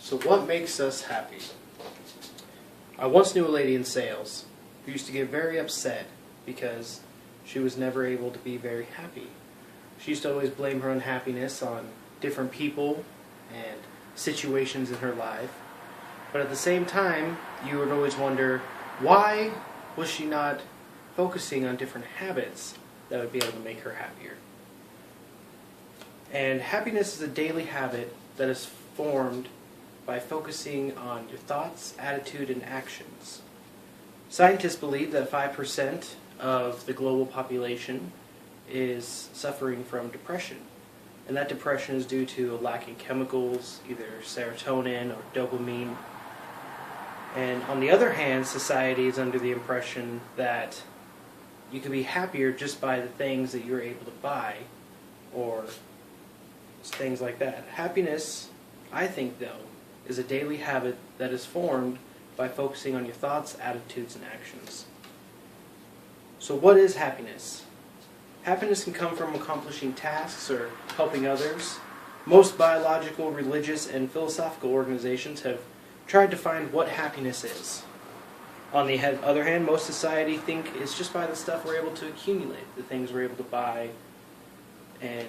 So what makes us happy? I once knew a lady in sales who used to get very upset because she was never able to be very happy. She used to always blame her unhappiness on different people and situations in her life. But at the same time, you would always wonder, why was she not focusing on different habits that would be able to make her happier? And happiness is a daily habit that is formed by focusing on your thoughts, attitude, and actions. Scientists believe that 5% of the global population is suffering from depression. And that depression is due to lacking chemicals, either serotonin or dopamine. And on the other hand, society is under the impression that you can be happier just by the things that you're able to buy, or things like that. Happiness, I think, though, is a daily habit that is formed by focusing on your thoughts, attitudes, and actions. So what is happiness? Happiness can come from accomplishing tasks or helping others. Most biological, religious, and philosophical organizations have tried to find what happiness is. On the other hand, most society think it's just by the stuff we're able to accumulate, the things we're able to buy, and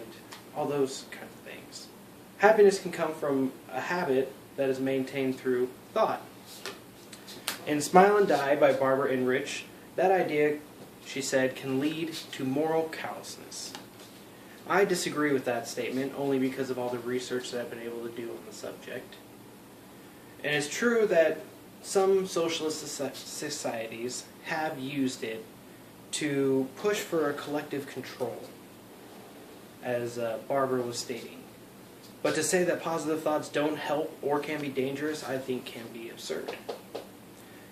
all those kinds of things. Happiness can come from a habit that is maintained through thought. In Smile and Die by Barbara Enrich, that idea, she said, can lead to moral callousness. I disagree with that statement only because of all the research that I've been able to do on the subject. And it's true that some socialist societies have used it to push for a collective control, as Barbara was stating. But to say that positive thoughts don't help or can be dangerous, I think can be absurd.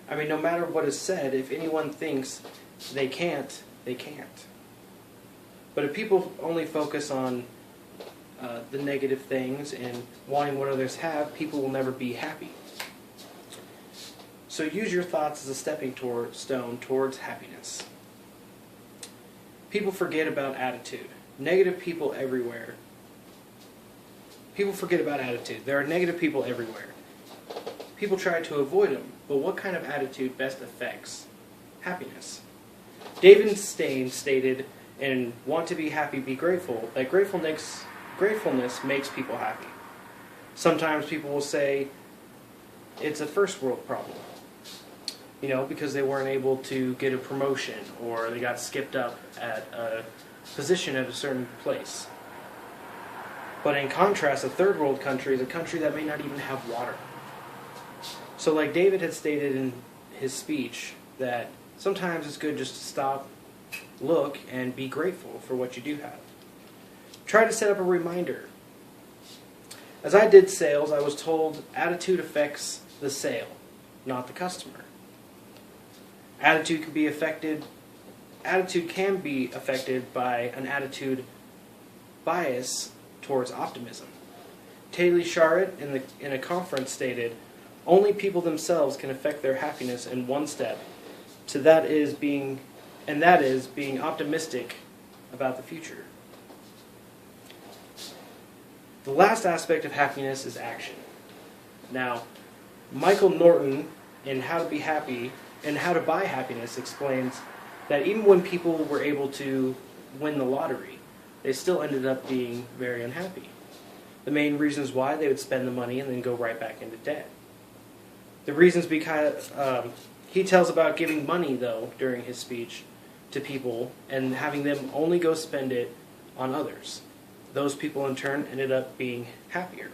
I mean, no matter what is said, if anyone thinks they can't, they can't. But if people only focus on the negative things and wanting what others have, people will never be happy. So use your thoughts as a stepping stone towards happiness. People forget about attitude. Negative people everywhere. People forget about attitude. There are negative people everywhere. People try to avoid them, but what kind of attitude best affects happiness? David Stein stated in Want to Be Happy, Be Grateful, that gratefulness makes people happy. Sometimes people will say it's a first world problem, because they weren't able to get a promotion or they got skipped up at a position at a certain place. But in contrast, a third world country is a country that may not even have water. So like David had stated in his speech, that sometimes it's good just to stop, look, and be grateful for what you do have. Try to set up a reminder. As I did sales, I was told attitude affects the sale, not the customer. Attitude can be affected by an attitude bias towards optimism. Taylor Sharrett in a conference stated, only people themselves can affect their happiness in one step, that is being optimistic about the future. The last aspect of happiness is action. Now, Michael Norton in How to Be Happy and How to Buy Happiness explains that even when people were able to win the lottery, they still ended up being very unhappy. The main reasons why, they would spend the money and then go right back into debt. The reasons because he tells about giving money, though, during his speech to people and having them only go spend it on others. Those people, in turn, ended up being happier.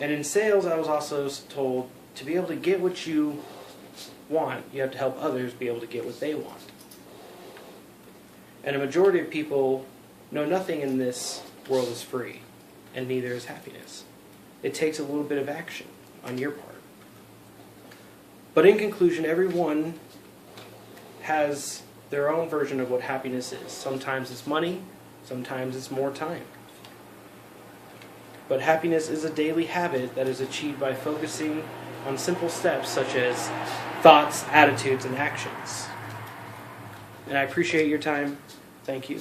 And in sales, I was also told to be able to get what you want, you have to help others be able to get what they want. And a majority of people know nothing in this world is free, and neither is happiness. It takes a little bit of action on your part. But in conclusion, everyone has their own version of what happiness is. Sometimes it's money, sometimes it's more time. But happiness is a daily habit that is achieved by focusing on simple steps such as thoughts, attitudes, and actions. And I appreciate your time. Thank you.